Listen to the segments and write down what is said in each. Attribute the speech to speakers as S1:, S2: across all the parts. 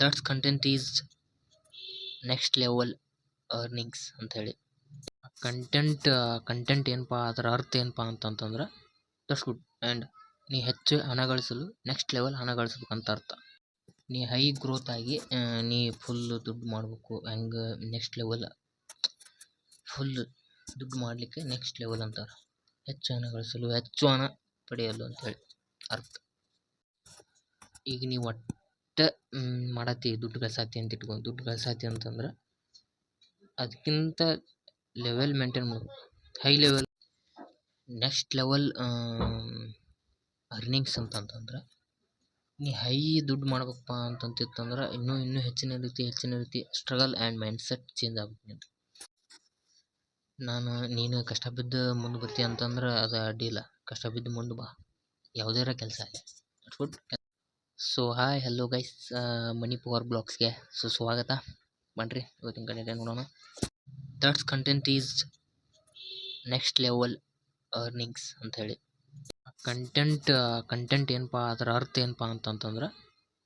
S1: That's content is next level earnings ಅಂತ ಹೇಳಿ. Content ಏನಪ್ಪ, ಅದರ ಅರ್ಥ ಏನಪ್ಪ ಅಂತಂತಂದ್ರೆ ದಟ್ಸ್ ಗುಡ್. ಆ್ಯಂಡ್ ನೀ ಹೆಚ್ಚು ಹಣ ಗಳಿಸಲು ನೆಕ್ಸ್ಟ್ ಲೆವೆಲ್ ಹಣ ಗಳಿಸ್ಬೇಕಂತ ಅರ್ಥ. ನೀ ಹೈ ಗ್ರೋತ್ ಆಗಿ ನೀ ಫುಲ್ ದುಡ್ಡು ಮಾಡಬೇಕು. ಹೆಂಗೆ ನೆಕ್ಸ್ಟ್ ಲೆವೆಲ್ ಫುಲ್ ದುಡ್ಡು ಮಾಡಲಿಕ್ಕೆ ನೆಕ್ಸ್ಟ್ ಲೆವೆಲ್ ಅಂತಾರೆ. ಹೆಚ್ಚು ಹಣ ಗಳಿಸಲು, ಹೆಚ್ಚು ಹಣ ಪಡೆಯಲು ಅಂತೇಳಿ ಅರ್ಥ. ಈಗ ನೀವು ಒಟ್ಟು ಮಾಡತ್ತಿ ದುಡ್ಡು ಗಳಿಸತ್ತಿ ಅಂತ ಇಟ್ಕೊಂಡು, ದುಡ್ಡು ಗಳಿಸತ್ತಿ ಅಂತಂದ್ರೆ ಅದಕ್ಕಿಂತ ಲೆವೆಲ್ ಮೇಂಟೈನ್ ಮಾಡಬೇಕು. High level next level earnings ಅಂತಂತಂದ್ರೆ ನೀ ಹೈ ದುಡ್ಡು ಮಾಡ್ಬೇಕಪ್ಪ ಅಂತಂತಿತ್ತಂದ್ರೆ ಇನ್ನೂ ಹೆಚ್ಚಿನ ರೀತಿ struggle and mindset change ಆಗ್ಬೇಕು. ನೀನು ಕಷ್ಟ ಬಿದ್ದು ಮುಂದೆ ಬರ್ತೀಯ ಅಂತಂದ್ರೆ ಅದು ಅಡ್ಡಿಲ್ಲ. ಕಷ್ಟ ಬಿದ್ದು ಮುಂದೆ ಬಾ, ಯಾವುದೇ ಕೆಲಸ ಆಗಲಿ. Good. So hi, hello guys, money power ಬ್ಲಾಗ್ಸ್ಗೆ ಸ್ವಾಗತ. ಬನ್ರಿ ಇವತ್ತಿನ ಕಂಟೆಂಟ್ ನೋಡೋಣ. That's content is next level earnings ಅಂತ ಹೇಳಿ. ಕಂಟೆಂಟ್ ಏನಪ್ಪ, ಅದರ ಅರ್ಥ ಏನಪ್ಪ ಅಂತಂತಂದ್ರೆ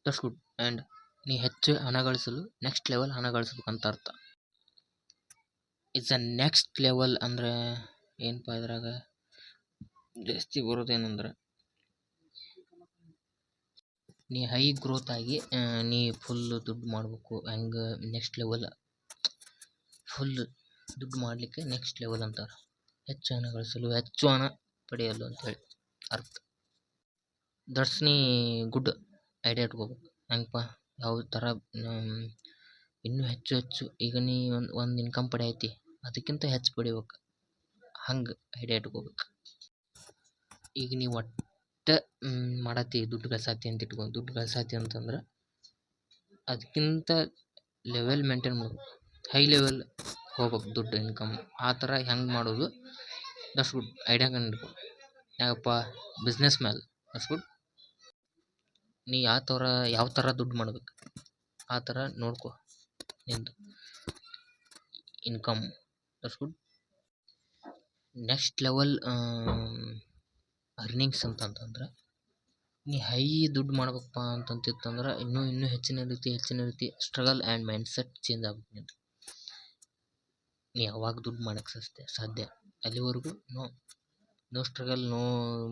S1: ದಟ್ಸ್ ಗುಡ್. ಆ್ಯಂಡ್ ನೀ ಹೆಚ್ಚು ಹಣ ಗಳಿಸಲು ನೆಕ್ಸ್ಟ್ ಲೆವೆಲ್ ಹಣ ಗಳಿಸ್ಬೇಕಂತ ಅರ್ಥ. ಇಟ್ಸ್ ಅ ನೆಕ್ಸ್ಟ್ ಲೆವೆಲ್ ಅಂದರೆ ಏನಪ್ಪ, ಇದ್ರಾಗ ಜಾಸ್ತಿ ಬರೋದೇನಂದ್ರೆ ನೀ ಹೈ ಗ್ರೋತ್ ಆಗಿ ನೀ ಫುಲ್ ದುಡ್ಡು ಮಾಡಬೇಕು. ಹೆಂಗೆ ನೆಕ್ಸ್ಟ್ ಲೆವೆಲ್ ಫುಲ್ ದುಡ್ಡು ಮಾಡಲಿಕ್ಕೆ ನೆಕ್ಸ್ಟ್ ಲೆವೆಲ್ ಅಂತಾರೆ. ಹೆಚ್ಚು ಹಣ ಗಳಿಸಲು, ಹೆಚ್ಚು ಹಣ ಪಡೆಯಲು ಅಂತೇಳಿ ಅರ್ಥ. ದಟ್ಸ್ ನೀ ಗುಡ್ ಐಡಿಯಾ ಇಟ್ಕೋಬೇಕು. ಹೆಂಗಪ್ಪ, ಯಾವ ಥರ ಇನ್ನೂ ಹೆಚ್ಚು ಈಗ ನೀ ಒಂದು ಇನ್ಕಮ್ ಪಡೆಯೈತಿ, ಅದಕ್ಕಿಂತ ಹೆಚ್ಚು ಪಡಿಬೇಕು, ಹಂಗೆ ಐಡಿಯಾ ಇಟ್ಕೋಬೇಕು. ಈಗ ನೀವು ಒಟ್ಟು ಮಾಡತ್ತಿ ದುಡ್ಡು ಗಳಿಸತ್ತಿ ಅಂತ ಇಟ್ಕೊಂಡು, ದುಡ್ಡು ಗಳಿಸತ್ತಿ ಅಂತಂದ್ರೆ ಅದಕ್ಕಿಂತ ಲೆವೆಲ್ ಮೇಂಟೈನ್ ಮಾಡಬೇಕು. ಹೈ ಲೆವೆಲ್ ಹೋಗ್ಬೇಕು ದುಡ್ಡು ಇನ್ಕಮ್. ಆ ಥರ ಹೆಂಗೆ ಮಾಡೋದು, ದಟ್ಸ್ ಗುಡ್ ಐಡಿಯಾ ಕಂಡು. ಯಾಕಪ್ಪ, ಬಿಸ್ನೆಸ್ ಮೇಲೆ ದಟ್ಸ್ ಗುಡ್. ನೀ ಯಾವ ಥರ ದುಡ್ಡು ಮಾಡ್ಬೇಕು ಆ ಥರ ನೋಡ್ಕೊ ನಿಂದು income. That's good. Next level earnings ಅಂತಂತಂದ್ರೆ ನೀ ಹೈ ದುಡ್ಡು ಮಾಡ್ಬೇಕಪ್ಪ ಅಂತಂತಿತ್ತಂದ್ರೆ ಇನ್ನೂ ಹೆಚ್ಚಿನ ರೀತಿ struggle and mindset change ಆಗ್ಬೇಕು. ನೀ ಯಾವಾಗ ದುಡ್ಡು ಮಾಡೋಕ್ಕೆ ಸಾಧ್ಯ ಅಲ್ಲಿವರೆಗೂ no struggle, no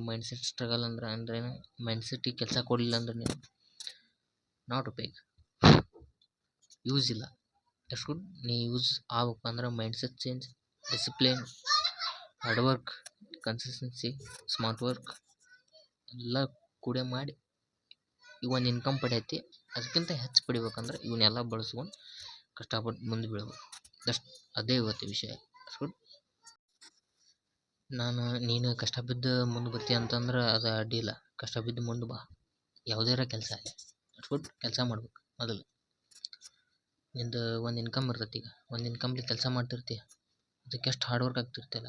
S1: mindset. Struggle ಅಂದ್ರೆ ಏನು, ಮೈಂಡ್ ಸೆಟ್ಟಿಗೆ ಕೆಲಸ ಕೊಡಲಿಲ್ಲ ಅಂದ್ರೆ ನೀವು ನಾಟ್ ಉಪಯೋಗ, ಯೂಸ್ ಇಲ್ಲ. That's good. ನೀ ಯೂಸ್ ಆಗ್ಬೇಕು ಅಂದ್ರೆ mind set change, discipline, hard work, consistency, smart work ಎಲ್ಲ ಕೂಡ ಮಾಡಿ ಈಗ ಒಂದು ಇನ್ಕಮ್ ಪಡೆಯೈತಿ, ಅದಕ್ಕಿಂತ ಹೆಚ್ಚು ಪಡಿಬೇಕಂದ್ರೆ ಇವನ್ನೆಲ್ಲ ಬಳಸ್ಕೊಂಡು ಕಷ್ಟಪಟ್ಟು ಮುಂದೆ ಬೀಳ್ಬೇಕು. ಅದೇ ಇವತ್ತು ವಿಷಯ. ಗುಡ್. ನೀನು ಕಷ್ಟ ಬಿದ್ದು ಮುಂದೆ ಬರ್ತೀಯ ಅಂತಂದ್ರೆ ಅದು ಅಡ್ಡಿಲ್ಲ. ಕಷ್ಟ ಬಿದ್ದು ಮುಂದೆ ಬಾ, ಯಾವುದೇ ಕೆಲಸ ಆಗಲಿ. ಗುಡ್. ಕೆಲಸ ಮಾಡ್ಬೇಕು ಮೊದಲು. ನಿಂದು ಒಂದು ಇನ್ಕಮ್ ಇರ್ತೈತಿ. ಈಗ ಒಂದು ಇನ್ಕಮ್ಲಿ ಕೆಲಸ ಮಾಡ್ತಿರ್ತೀಯ, ಅದಕ್ಕೆ ಎಷ್ಟು ಹಾರ್ಡ್ ವರ್ಕ್ ಆಗ್ತಿರ್ತಿಲ್ಲ.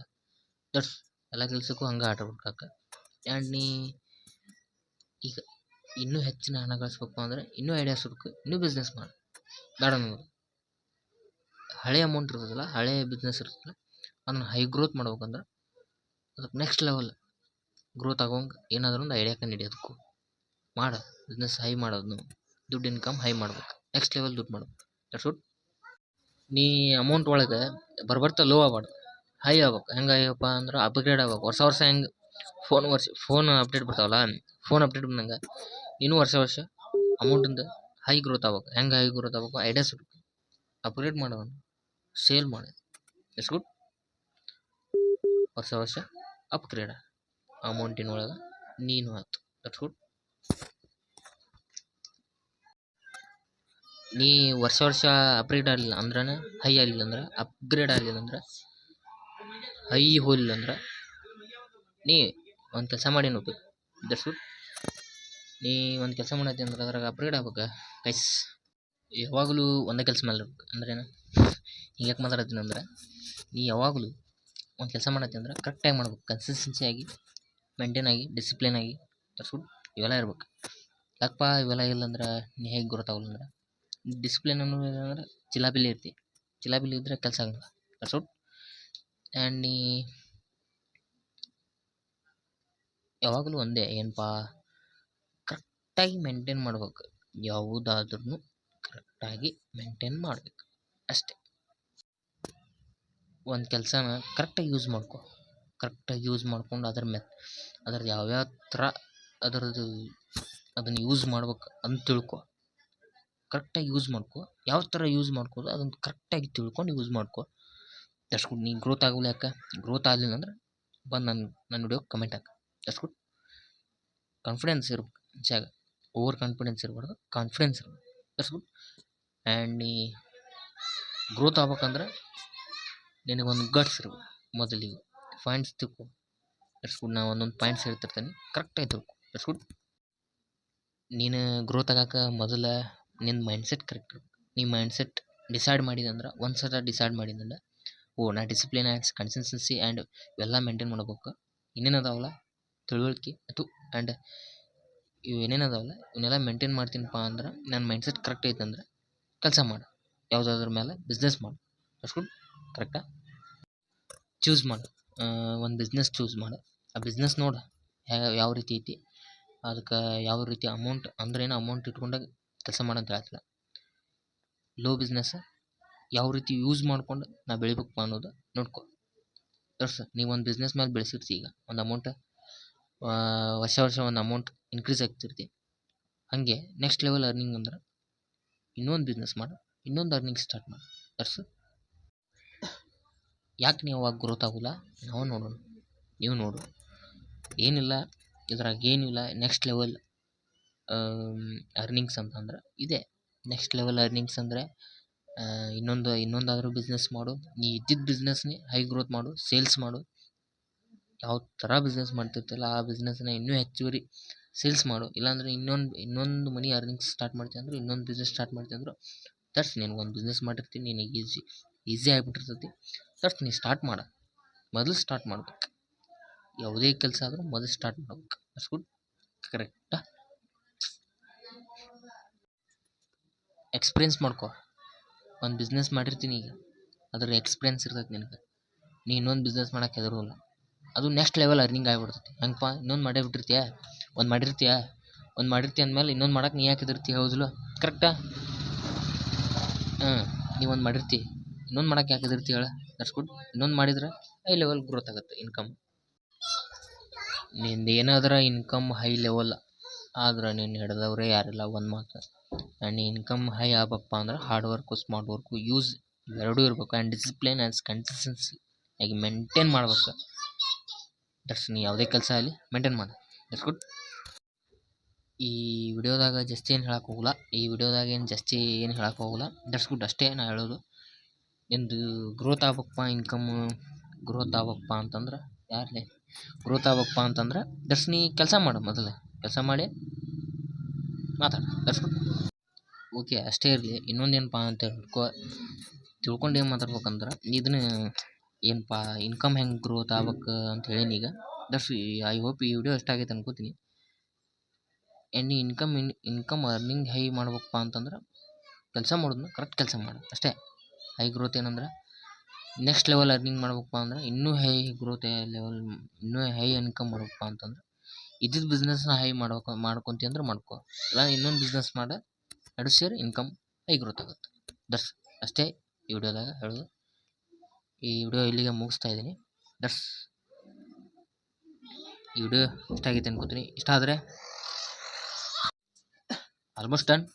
S1: ದಟ್ಸ್ ಎಲ್ಲ ಕೆಲಸಕ್ಕೂ ಹಂಗೆ ಹಾರ್ಡ್ ವರ್ಕ್ ಆ್ಯಂಡ್ ನೀ ಈಗ ಇನ್ನೂ ಹೆಚ್ಚಿನ ಹಣ ಗಳಿಸ್ಬೇಕು ಅಂದರೆ ಇನ್ನೂ ಐಡಿಯಾಸ್ ಹುಡುಕು, ಇನ್ನೂ ಬಿಸ್ನೆಸ್ ಮಾಡು. ಬೇಡ ಅನ್ನೋದು ಹಳೆ ಅಮೌಂಟ್ ಇರ್ತದಲ್ಲ, ಹಳೆ ಬಿಸ್ನೆಸ್ ಇರ್ತದಲ್ಲ, ಅದನ್ನು ಹೈ ಗ್ರೋತ್ ಮಾಡ್ಬೇಕಂದ್ರೆ ಅದಕ್ಕೆ ನೆಕ್ಸ್ಟ್ ಲೆವೆಲ್ ಗ್ರೋತ್ ಆಗೋಂಗೆ ಏನಾದರೂ ಒಂದು ಐಡಿಯಾ ಕಂಡು ಹಿಡಿಯೋದಕ್ಕೂ ಮಾಡು. ಬಿಸ್ನೆಸ್ ಹೈ ಮಾಡೋದು, ದುಡ್ಡು ಇನ್ಕಮ್ ಹೈ ಮಾಡ್ಬೇಕು, ನೆಕ್ಸ್ಟ್ ಲೆವೆಲ್ ದುಡ್ಡು ಮಾಡ್ಬೇಕು. That's good. ನೀ ಅಮೌಂಟ್ ಒಳಗೆ ಬರ್ತಾ ಲೋ ಆಗ್ಬಾರ್ದು, ಹೈ ಆಗ್ಬೇಕು. ಹೆಂಗೆ ಆಗ್ಯಪ್ಪ ಅಂದ್ರೆ ಅಪ್ಗ್ರೇಡ್ ಆಗ್ಬೇಕು. ವರ್ಷ ಹೆಂಗೆ ಫೋನ್ ಅಪ್ಡೇಟ್ ಬರ್ತಾವಲ್ಲ, ಫೋನ್ ಅಪ್ಡೇಟ್ ಬಂದಂಗೆ ನೀನು ವರ್ಷ ಅಮೌಂಟಿಂದ ಹೈ ಗ್ರೋತ್ ಆಗ್ಬೇಕು. ಹೆಂಗೆ ಹೈ ಗ್ರೋತ್ ಆಗ್ಬೇಕು, ಐಡಿಯಾಸ್ ಹುಡುಕು, ಅಪ್ಗ್ರೇಡ್ ಮಾಡೋನು, ಸೇಲ್ ಮಾಡಿ. That's good. ವರ್ಷ ಅಪ್ಗ್ರೇಡ್ ಅಮೌಂಟಿನೊಳಗೆ ನೀನು ಆಯ್ತು. That's good. ನೀ ವರ್ಷ ಅಪ್ಗ್ರೇಡ್ ಆಗಲಿಲ್ಲ ಅಂದ್ರೆ, ಹೈ ಆಗಲಿಲ್ಲ ಅಂದ್ರೆ, ಅಪ್ಗ್ರೇಡ್ ಆಗಲಿಲ್ಲ ಅಂದ್ರೆ, ಹೈ ಹೋಗಲಿಲ್ಲ ಅಂದ್ರೆ ನೀ ಒಂದು ಕೆಲಸ ಮಾಡಿ ಹೋಗ್ಬೇಕು. That's good. ನೀ ಒಂದು ಕೆಲಸ ಮಾಡತ್ತಿ ಅಂದ್ರೆ ಅದ್ರಾಗ ಅಪ್ಗ್ರೇಡ್ ಆಗ್ಬೇಕು ಗೈಸ್. ಯಾವಾಗಲೂ ಒಂದೇ ಕೆಲಸ ಮೇಲೆ ಇರ್ಬೇಕು. ಅಂದ್ರೇನು, ಹಿಂಗೆ ಮಾತಾಡ್ತೀನಿ ಅಂದ್ರೆ, ನೀ ಯಾವಾಗಲೂ ಒಂದು ಕೆಲಸ ಮಾಡತ್ತಿ ಅಂದ್ರೆ ಕರೆಕ್ಟಾಗಿ ಮಾಡ್ಬೇಕು. ಕನ್ಸಿಸ್ಟೆನ್ಸಿ ಆಗಿ, ಮೇಂಟೈನ್ ಆಗಿ, ಡಿಸಿಪ್ಲಿನ್ ಆಗಿ. That's good. ಇವೆಲ್ಲ ಇರ್ಬೇಕು. ಯಾಕಪ್ಪ ಇವೆಲ್ಲ ಇಲ್ಲ ಅಂದ್ರೆ ನೀ ಹೇಗೆ ಗೊತ್ತಾಗಲ್ಲ ಅಂದ್ರೆ, ಡಿಸಿಪ್ಲಿನ್ ಅನ್ನೋದು ಅಂದ್ರೆ ಚಿಲಾಪಿಲಿ ಇರ್ತಿ. ಚಿಲಾಪಿಲಿ ಇದ್ದರೆ ಕೆಲಸ ಆಗಲ್ಲ. That's good. ಆ್ಯಂಡ್ ನೀ ಯಾವಾಗಲೂ ಒಂದೇ ಏನಪ್ಪ, ಕರೆಕ್ಟಾಗಿ ಮೇಂಟೈನ್ ಮಾಡ್ಬೇಕು. ಯಾವುದಾದ್ರೂ ಕರೆಕ್ಟಾಗಿ ಮೇಂಟೈನ್ ಮಾಡಬೇಕು ಅಷ್ಟೇ. ಒಂದು ಕೆಲಸನ ಕರೆಕ್ಟಾಗಿ ಯೂಸ್ ಮಾಡ್ಕೊ, ಕರೆಕ್ಟಾಗಿ ಯೂಸ್ ಮಾಡ್ಕೊಂಡು ಅದ್ರದ್ದು ಯಾವ್ಯಾವ ಥರ ಅದನ್ನು ಯೂಸ್ ಮಾಡ್ಬೇಕು ಅಂತ ತಿಳ್ಕೊ. ಕರೆಕ್ಟಾಗಿ ಯೂಸ್ ಮಾಡ್ಕೊ, ಯಾವ ಥರ ಯೂಸ್ ಮಾಡ್ಕೋದು ಅದನ್ನು ಕರೆಕ್ಟಾಗಿ ತಿಳ್ಕೊಂಡು ಯೂಸ್ ಮಾಡ್ಕೊ. That's good. ನೀ ಗ್ರೋತ್ ಆಗೋಲ್ಲ ಯಾಕೆ? ಗ್ರೋತ್ ಆಗಲಿಲ್ಲ ಅಂದ್ರೆ ಬಂದು ನನ್ನ ವಿಡಿಯೋ ಕಮೆಂಟ್ ಹಾಕು. That's good. ಕಾನ್ಫಿಡೆನ್ಸ್ ಇರ್ಬೇಕು ಜಾಗ, ಓವರ್ ಕಾನ್ಫಿಡೆನ್ಸ್ ಇರಬಾರ್ದು, ಕಾನ್ಫಿಡೆನ್ಸ್ ಇರಬೇಕು. That's good. ಆ್ಯಂಡ್ ನೀ ಗ್ರೋತ್ ಆಗ್ಬೇಕಂದ್ರೆ ನಿನಗೊಂದು ಗಟ್ಸ್ ಇರಬೇಕು ಮೊದಲಿಗೆ. ಪಾಯಿಂಟ್ಸ್ ತಿಳ್ಕೊ. That's good. ನಾ ಒಂದೊಂದು ಪಾಯಿಂಟ್ಸ್ ಹೇಳ್ತಿರ್ತೀನಿ, ಕರೆಕ್ಟಾಗಿ ತಿಳ್ಕೊ. That's good. ನೀನು ಗ್ರೋತ್ ಆಗೋಕೆ ಮೊದಲ ನಿನ್ನ ಮೈಂಡ್ಸೆಟ್ ಕರೆಕ್ಟ್ ಇರಬೇಕು. ನೀ ಮೈಂಡ್ಸೆಟ್ ಡಿಸೈಡ್ ಮಾಡಿದಂದ್ರೆ, ಒಂದು ಸಲ ಡಿಸೈಡ್ ಮಾಡಿದಂದ್ರೆ ನಾ ಡಿಸಿಪ್ಲಿನ್ ಆ್ಯಂಡ್ ಕನ್ಸಿಸ್ಟೆನ್ಸಿ ಆ್ಯಂಡ್ ಇವೆಲ್ಲ ಮೇಂಟೈನ್ ಮಾಡ್ಬೇಕು. ಇನ್ನೇನು ಅದಾವಲ್ಲ ತಿಳುವಳಿಕೆ ಆ್ಯಂಡ್ ಇವೇನೇನು ಅದಾವಲ್ಲ ಇವನ್ನೆಲ್ಲ ಮೇಂಟೈನ್ ಮಾಡ್ತೀನಪ್ಪ ಅಂದ್ರೆ ನನ್ನ ಮೈಂಡ್ಸೆಟ್ ಕರೆಕ್ಟ್ ಐತೆ ಅಂದ್ರೆ ಕೆಲಸ ಮಾಡು, ಯಾವುದಾದ್ರ ಮೇಲೆ ಬಿಸ್ನೆಸ್ ಮಾಡು. That's good. ಕರೆಕ್ಟಾ? ಚೂಸ್ ಮಾಡು, ಒಂದು ಬಿಸ್ನೆಸ್ ಚೂಸ್ ಮಾಡು. ಆ ಬಿಸ್ನೆಸ್ ನೋಡು ಯಾವ ರೀತಿ ಐತಿ, ಅದಕ್ಕೆ ಯಾವ ರೀತಿ ಅಮೌಂಟ್ ಅಂದ್ರೇನು ಅಮೌಂಟ್ ಇಟ್ಕೊಂಡಾಗ ಕೆಲಸ ಮಾಡಂತ ಹೇಳ್ತಿಲ್ಲ. ಲೋ ಬಿಸ್ನೆಸ್ ಯಾವ ರೀತಿ ಯೂಸ್ ಮಾಡ್ಕೊಂಡು ನಾ ಬೆಳಿಬೇಕಪ್ಪ ಅನ್ನೋದು ನೋಡ್ಕೊ. ನೀವು ಒಂದು ಬಿಸ್ನೆಸ್ ಮೇಲೆ ಬೆಳೆಸಿರ್ತಿ, ಈಗ ಒಂದು ಅಮೌಂಟ್ ವರ್ಷ ಒಂದು ಅಮೌಂಟ್ ಇನ್ಕ್ರೀಸ್ ಆಗ್ತಿರ್ತಿ. ಹಾಗೆ ನೆಕ್ಸ್ಟ್ ಲೆವೆಲ್ ಅರ್ನಿಂಗ್ ಅಂದ್ರೆ ಇನ್ನೊಂದು ಬಿಸ್ನೆಸ್ ಮಾಡು, ಇನ್ನೊಂದು ಅರ್ನಿಂಗ್ ಸ್ಟಾರ್ಟ್ ಮಾಡು. ಯಾಕೆ ನೀವು ಅವಾಗ ಗ್ರೋತ್ ಆಗೋಲ್ಲ? ನಾವು ನೋಡೋಣ, ನೀವು ನೋಡು. ಏನಿಲ್ಲ ಇದ್ರಾಗ, ಏನಿಲ್ಲ ನೆಕ್ಸ್ಟ್ ಲೆವೆಲ್ ಅರ್ನಿಂಗ್ಸ್ ಅಂತಂದ್ರೆ ಇದೆ. ನೆಕ್ಸ್ಟ್ ಲೆವೆಲ್ ಅರ್ನಿಂಗ್ಸ್ ಅಂದರೆ ಇನ್ನೊಂದಾದರೂ ಬಿಸ್ನೆಸ್ ಮಾಡು. ನೀ ಇದ್ದಿದ್ದ ಬಿಸ್ನೆಸ್ನೇ ಹೈ ಗ್ರೋತ್ ಮಾಡು, ಸೇಲ್ಸ್ ಮಾಡು. ಯಾವ ಥರ ಬಿಸ್ನೆಸ್ ಮಾಡ್ತಿರ್ತಿಲ್ಲ ಆ ಬಿಸ್ನೆಸ್ನ ಇನ್ನೂ ಹೆಚ್ಚುವರಿ ಸೇಲ್ಸ್ ಮಾಡು. ಇಲ್ಲಾಂದರೆ ಇನ್ನೊಂದು ಮನಿ ಅರ್ನಿಂಗ್ಸ್ ಸ್ಟಾರ್ಟ್ ಮಾಡ್ತೀನಿ ಅಂದ್ರೆ ಇನ್ನೊಂದು ಬಿಸ್ನೆಸ್ ಸ್ಟಾರ್ಟ್ ಮಾಡ್ತೀನಿ ಅಂದ್ರೆ ನಿನಗೊಂದು ಬಿಸ್ನೆಸ್ ಮಾಡಿರ್ತೀನಿ, ನಿನಗೆ ಈಸಿ ಆಗಿಬಿಟ್ಟಿರ್ತೈತಿ. ನೀ ಸ್ಟಾರ್ಟ್ ಮಾಡು, ಮೊದಲು ಸ್ಟಾರ್ಟ್ ಮಾಡ್ಬೇಕು. ಯಾವುದೇ ಕೆಲಸ ಆದರೂ ಮೊದಲು ಸ್ಟಾರ್ಟ್ ಮಾಡ್ಬೇಕು. That's good. ಕರೆಕ್ಟಾ? ಎಕ್ಸ್ಪೀರಿಯನ್ಸ್ ಮಾಡ್ಕೊ. ಒಂದು ಬಿಸ್ನೆಸ್ ಮಾಡಿರ್ತೀನಿ, ಈಗ ಅದ್ರ ಎಕ್ಸ್ಪೀರಿಯನ್ಸ್ ಇರ್ತೈತೆ ನಿನಗೆ. ನೀ ಇನ್ನೊಂದು ಬಿಸ್ನೆಸ್ ಮಾಡೋಕೆ ಹೆದರೋಲ್ಲ, ಅದು ನೆಕ್ಸ್ಟ್ ಲೆವೆಲ್ ಅರ್ನಿಂಗ್ ಆಗಿಬಿಡ್ತೈತಿ. ಹೆಂಗಪ್ಪ? ಇನ್ನೊಂದು ಮಾಡೇ ಬಿಟ್ಟಿರ್ತೀಯ, ಒಂದು ಮಾಡಿರ್ತೀಯ ಅಂದಮೇಲೆ ಇನ್ನೊಂದು ಮಾಡೋಕೆ ನೀ ಯಾಕೆ ಹೆದರ್ತೀಯ? ಹೌದಿಲ್ಲ? ಕರೆಕ್ಟಾ? ನೀವು ಒಂದು ಮಾಡಿರ್ತಿ, ಇನ್ನೊಂದು ಮಾಡೋಕೆ ಯಾಕೆ ಹೆದರ್ತೀಯ ಹೇಳ? That's good. ಇನ್ನೊಂದು ಮಾಡಿದ್ರೆ ಹೈ ಲೆವೆಲ್ ಗ್ರೋತ್ ಆಗುತ್ತೆ ಇನ್ಕಮ್. ನಿಂದು ಏನಾದ್ರೆ ಇನ್ಕಮ್ ಹೈ ಲೆವೆಲ್ ಆದ್ರೆ ನೀನು ಹಿಡ್ದವ್ರೆ ಯಾರಿಲ್ಲ, ಒಂದು ಮಾತು. ಆ್ಯಂಡ್ ಇನ್ಕಮ್ ಹೈ ಆಗಬೇಕಪ್ಪ ಅಂದ್ರೆ hard work, smart work use ಎರಡೂ ಇರಬೇಕು. ಆ್ಯಂಡ್ ಡಿಸಿಪ್ಲಿನ್ ಆ್ಯಂಡ್ ಕನ್ಸಿಸ್ಟೆನ್ಸಿ ಆಗಿ ಮೇಂಟೈನ್ ಮಾಡ್ಬೇಕು. ನೀ ಯಾವುದೇ ಕೆಲಸ ಆಗಲಿ ಮೇಂಟೈನ್ ಮಾಡು. That's good. ಈ ವಿಡಿಯೋದಾಗ ಜಾಸ್ತಿ ಏನು ಹೇಳಕ್ಕೆ ಹೋಗಲ್ಲ, ದಟ್ಸ್ ಗುಡ್. ಅಷ್ಟೇ ನಾ ಹೇಳೋದು. ನಿಂದು ಗ್ರೋತ್ ಆಗ್ಬೇಕಪ್ಪ, ಇನ್ಕಮ್ಮು ಗ್ರೋತ್ ಆಗ್ಬೇಕಪ್ಪ ಅಂತಂದ್ರೆ ನೀ ಕೆಲಸ ಮಾಡು. ಮೊದಲು ಕೆಲಸ ಮಾಡಿ ಮಾತಾಡು. That's good. ಓಕೆ, ಅಷ್ಟೇ ಇರಲಿ. ಇನ್ನೊಂದೇನಪ್ಪ ಅಂತ ತಿಳ್ಕೊಂಡು ಏನು ಮಾತಾಡ್ಬೇಕಂದ್ರೆ, ಇದನ್ನ ಏನಪ್ಪ ಇನ್ಕಮ್ ಹೆಂಗೆ ಗ್ರೋತ್ ಆಗ್ಬೇಕು ಅಂತ ಹೇಳೀನಿ ಈಗ. ಐ ಹೋಪ್ ಈ ವಿಡಿಯೋ ಇಷ್ಟ ಆಗೈತೆ ಅನ್ಕೋತೀನಿ. ಆ್ಯಂಡ್ ಇನ್ಕಮ್ ಅರ್ನಿಂಗ್ ಹೈ ಮಾಡ್ಬೇಕಪ್ಪ ಅಂತಂದ್ರೆ ಕೆಲಸ ಮಾಡೋದನ್ನ ಕರೆಕ್ಟ್ ಕೆಲಸ ಮಾಡು ಅಷ್ಟೇ. ಹೈ ಗ್ರೋತ್ ಏನಂದ್ರೆ ನೆಕ್ಸ್ಟ್ ಲೆವೆಲ್ ಅರ್ನಿಂಗ್ ಮಾಡ್ಬೇಕಪ್ಪ ಅಂದ್ರೆ ಇನ್ನೂ ಹೈ ಗ್ರೋತ್ ಲೆವೆಲ್, ಇನ್ನೂ ಹೈ ಇನ್ಕಮ್ ಮಾಡ್ಬೇಕಪ್ಪ ಅಂತಂದ್ರೆ ಇದ್ದಿದ್ದು ಬಿಸ್ನೆಸ್ನ ಹೈ ಮಾಡ್ಕೊತಿ ಅಂದ್ರೆ ಮಾಡ್ಕೊ. ಇಲ್ಲ ಇನ್ನೊಂದು ಬಿಸ್ನೆಸ್ ಮಾಡು, ಎರಡು ಸೇರಿ ಇನ್ಕಮ್ ಹೈ ಗ್ರೋತ್ ಆಗುತ್ತೆ. ಅಷ್ಟೇ ಈ ವಿಡಿಯೋದಾಗ ಹೇಳೋದು. ಈ ವಿಡಿಯೋ ಇಲ್ಲಿಗೆ ಮುಗಿಸ್ತಾ ಇದ್ದೀನಿ. ಈ ವಿಡಿಯೋ ಇಷ್ಟ ಆಗೈತೆ ಅನ್ಕೋತೀನಿ. ಇಷ್ಟ ಆದರೆ ಆಲ್ಮೋಸ್ಟ್ ಡನ್.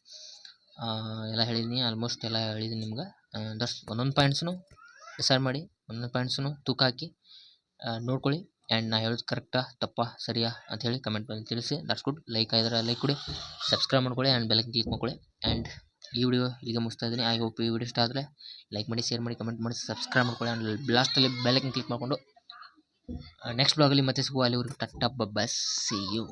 S1: ಎಲ್ಲ ಹೇಳಿದ್ದೀನಿ ನಿಮ್ಗೆ. ಒಂದೊಂದು ಪಾಯಿಂಟ್ಸ್ನು ಡಿಸೈಡ್ ಮಾಡಿ, ಒಂದೊಂದು ಪಾಯಿಂಟ್ಸ್ನು ತೂಕ ಹಾಕಿ ನೋಡ್ಕೊಳ್ಳಿ. ಆ್ಯಂಡ್ ನಾ ಹೇಳೋದು ಕರೆಕ್ಟಾ ತಪ್ಪಾ ಸರಿಯಾ ಅಂತ ಹೇಳಿ ಕಮೆಂಟ್ ಮಾಡಿ ತಿಳಿಸಿ. That's good. ಲೈಕ್ ಆಗಿದ್ರೆ ಲೈಕ್ ಕೊಡಿ, ಸಬ್ಸ್ಕ್ರೈಬ್ ಮಾಡ್ಕೊಳ್ಳಿ ಆ್ಯಂಡ್ ಬೆಲ್ ಕ್ಲಿಕ್ ಮಾಡ್ಕೊಳ್ಳಿ. ಆ್ಯಂಡ್ ಈ ವಿಡಿಯೋ ಇಲ್ಲಿಗೆ ಮುಗಿಸ್ತಾ ಇದ್ದೀನಿ. ಐ ಹೋಪ್ ಈ ವಿಡಿಯೋ ಇಷ್ಟ ಆದರೆ ಲೈಕ್ ಮಾಡಿ, ಶೇರ್ ಮಾಡಿ, ಕಮೆಂಟ್ ಮಾಡಿ, ಸಬ್ಸ್ಕ್ರೈಬ್ ಮಾಡ್ಕೊಳ್ಳಿ. ಆ್ಯಂಡ್ ಲಾಸ್ಟಲ್ಲಿ ಬೆಲ್ ಕ್ಲಿಕ್ ಮಾಡಿಕೊಂಡು ನೆಕ್ಸ್ಟ್ ಬ್ಲಾಗಲ್ಲಿ ಮತ್ತೆ ಸಿಗುವ. ಅಲ್ಲಿವರೆಗೂ tata, bye bye, see you.